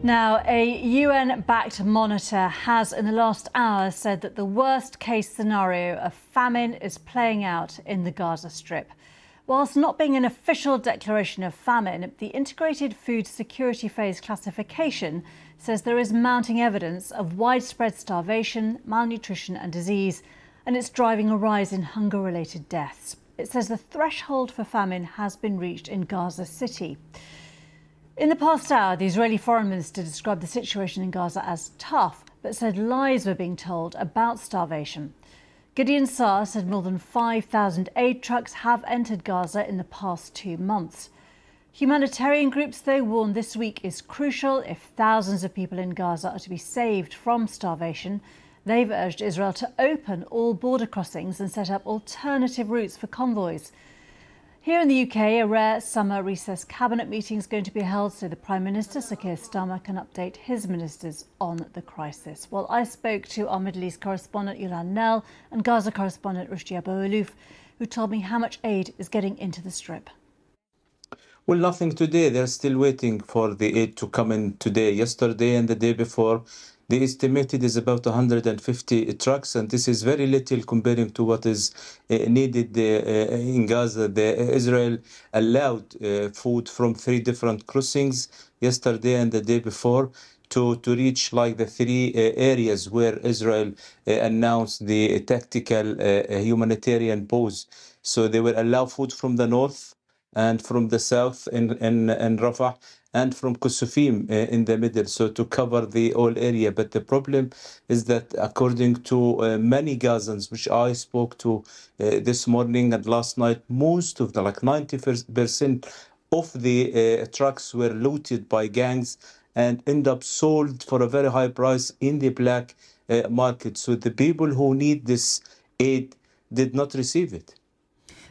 Now, a UN-backed monitor has in the last hour said that the worst-case scenario of famine is playing out in the Gaza Strip. Whilst not being an official declaration of famine, the Integrated Food Security Phase classification says there is mounting evidence of widespread starvation, malnutrition and disease, and it's driving a rise in hunger-related deaths. It says the threshold for famine has been reached in Gaza City. In the past hour, the Israeli Foreign Minister described the situation in Gaza as tough, but said lies were being told about starvation. Gideon Saar said more than 5,000 aid trucks have entered Gaza in the past 2 months. Humanitarian groups, though, warn this week is crucial if thousands of people in Gaza are to be saved from starvation. They've urged Israel to open all border crossings and set up alternative routes for convoys. Here in the UK, a rare summer recess cabinet meeting is going to be held so the Prime Minister, Sir Keir Starmer, can update his ministers on the crisis. Well, I spoke to our Middle East correspondent Yulan Nell and Gaza correspondent Rushdie Abou-Alouf, who told me how much aid is getting into the Strip. Well, nothing today. They're still waiting for the aid to come in today. Yesterday and the day before, the estimated is about 150 trucks, and this is very little comparing to what is needed in Gaza. Israel allowed food from 3 different crossings yesterday and the day before to reach like the 3 areas where Israel announced the tactical humanitarian pause. So they will allow food from the north and from the south in Rafah, and from Kusufim in the middle, so to cover the whole area. But the problem is that according to many Gazans, which I spoke to this morning and last night, most of the, like 90% of the trucks were looted by gangs and end up sold for a very high price in the black market. So the people who need this aid did not receive it.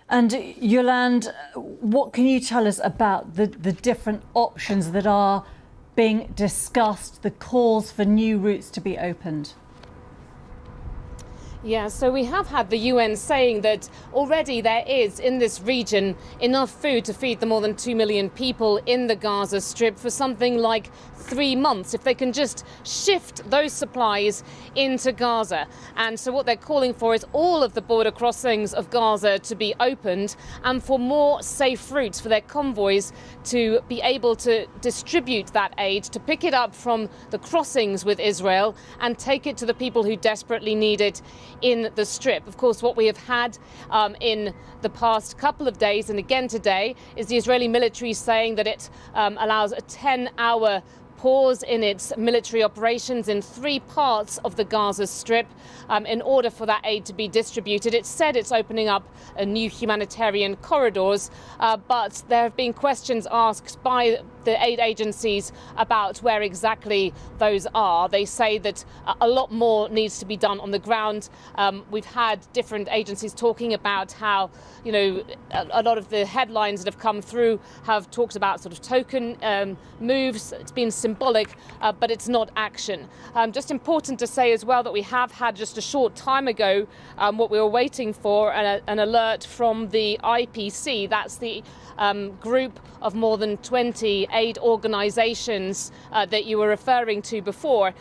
And Yolande, what can you tell us about the different options that are being discussed, the calls for new routes to be opened? Yeah, so we have had the UN saying that already there is in this region enough food to feed the more than 2 million people in the Gaza Strip for something like 3 months, if they can just shift those supplies into Gaza. And so what they're calling for is all of the border crossings of Gaza to be opened and for more safe routes for their convoys to be able to distribute that aid, to pick it up from the crossings with Israel and take it to the people who desperately need it in the Strip. Of course, what we have had in the past couple of days and again today is the Israeli military saying that it allows a 10-hour pause in its military operations in 3 parts of the Gaza Strip in order for that aid to be distributed. It said it's opening up new humanitarian corridors, but there have been questions asked by the aid agencies about where exactly those are. They say that a lot more needs to be done on the ground. We've had different agencies talking about how, you know, a lot of the headlines that have come through have talked about sort of token moves. It's been symbolic, but it's not action. Just important to say as well that we have had just a short time ago what we were waiting for, an alert from the IPC. That's the group of more than 20 aid organisations that you were referring to before.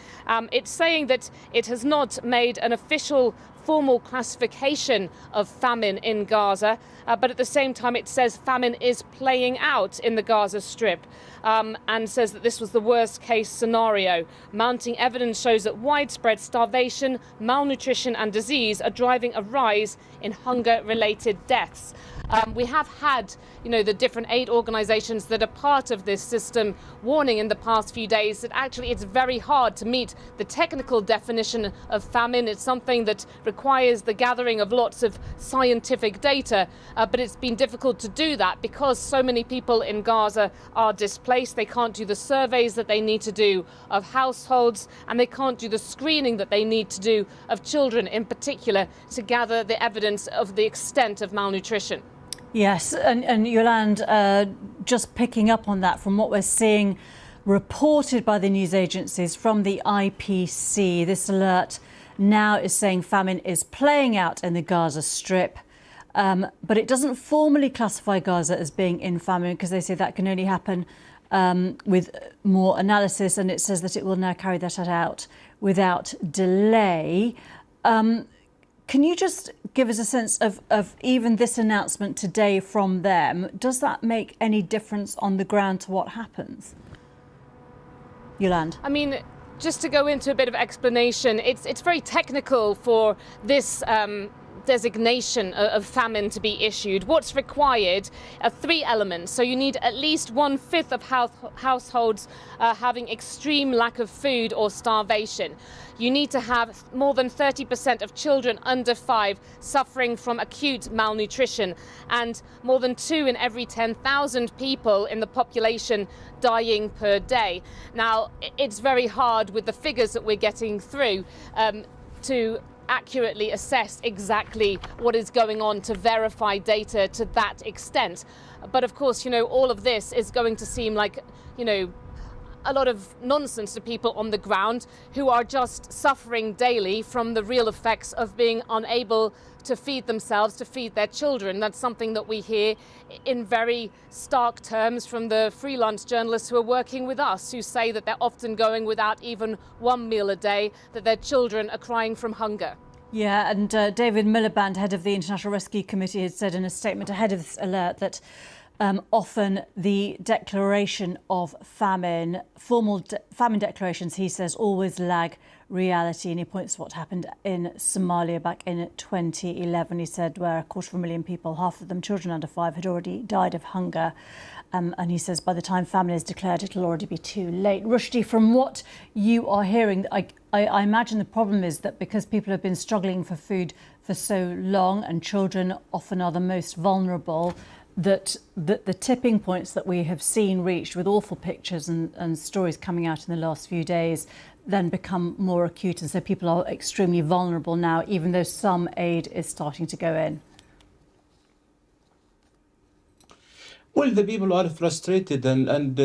It's saying that it has not made an official formal classification of famine in Gaza, but at the same time it says famine is playing out in the Gaza Strip, and says that this was the worst case scenario. Mounting evidence shows that widespread starvation, malnutrition and disease are driving a rise in hunger-related deaths. We have had, you know, the different aid organisations that are part of this system warning in the past few days that actually it's very hard to meet the technical definition of famine. It's something that requires the gathering of lots of scientific data, but it's been difficult to do that because so many people in Gaza are displaced. They can't do the surveys that they need to do of households, and they can't do the screening that they need to do of children in particular to gather the evidence of the extent of malnutrition. Yes, and Yolande, just picking up on that from what we're seeing reported by the news agencies from the IPC, this alert now is saying famine is playing out in the Gaza Strip, but it doesn't formally classify Gaza as being in famine because they say that can only happen with more analysis, and it says that it will now carry that out without delay. Can you just give us a sense of even this announcement today from them? Does that make any difference on the ground to what happens? Yolande. I mean, just to go into a bit of explanation, it's very technical for this designation of famine to be issued. What's required are three elements. So you need at least 1/5 of households having extreme lack of food or starvation. You need to have more than 30% of children under 5 suffering from acute malnutrition, and more than 2 in every 10,000 people in the population dying per day. Now, it's very hard with the figures that we're getting through to accurately assess exactly what is going on, to verify data to that extent. But of course, you know, all of this is going to seem like, you know, a lot of nonsense to people on the ground who are just suffering daily from the real effects of being unable to feed themselves, to feed their children. That's something that we hear in very stark terms from the freelance journalists who are working with us, who say that they're often going without even one meal a day, that their children are crying from hunger. Yeah, and David Miliband, head of the International Rescue Committee, has said in a statement ahead of this alert that often the declaration of famine, formal famine declarations, he says, always lag reality. And he points to what happened in Somalia back in 2011. He said where 250,000 people, half of them children under 5, had already died of hunger. And he says by the time famine is declared, it'll already be too late. Rushdie, from what you are hearing, I imagine the problem is that because people have been struggling for food for so long, and children often are the most vulnerable, that the tipping points that we have seen reached with awful pictures and stories coming out in the last few days then become more acute. And so people are extremely vulnerable now, even though some aid is starting to go in. Well, the people are frustrated, and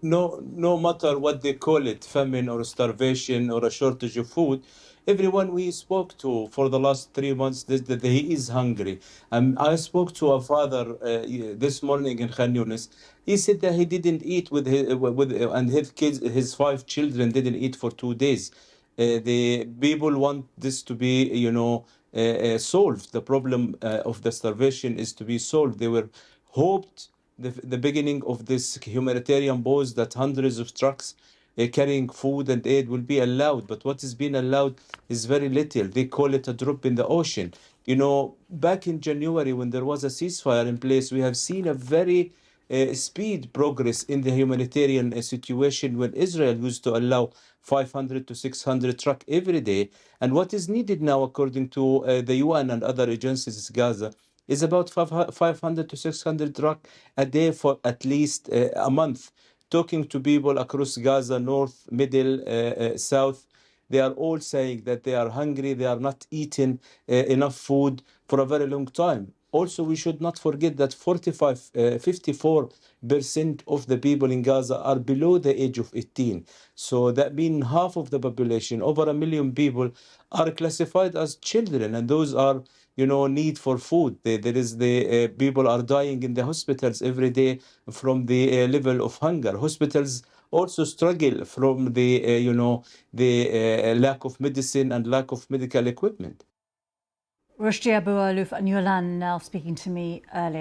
no matter what they call it, famine or starvation or a shortage of food, everyone we spoke to for the last 3 months, that he is hungry. I spoke to a father this morning in Khan Yunis. He said that he didn't eat and his kids, his 5 children didn't eat for 2 days. The people want this to be, you know, solved. The problem of the starvation is to be solved. They were hoped the beginning of this humanitarian pause that hundreds of trucks carrying food and aid will be allowed. But what is being allowed is very little. They call it a drop in the ocean. You know, back in January, when there was a ceasefire in place, we have seen a very speed progress in the humanitarian situation when Israel used to allow 500 to 600 trucks every day. And what is needed now, according to the UN and other agencies in Gaza, is about 500 to 600 trucks a day for at least a month. Talking to people across Gaza, north, middle, south, they are all saying that they are hungry, they are not eating enough food for a very long time. Also, we should not forget that 54% of the people in Gaza are below the age of 18. So that means half of the population, over 1 million people, are classified as children, and those are, you know, need for food. There is the people are dying in the hospitals every day from the level of hunger. Hospitals also struggle from the, you know, the lack of medicine and lack of medical equipment. Rushdie Abu Aluf and Yolande now speaking to me earlier.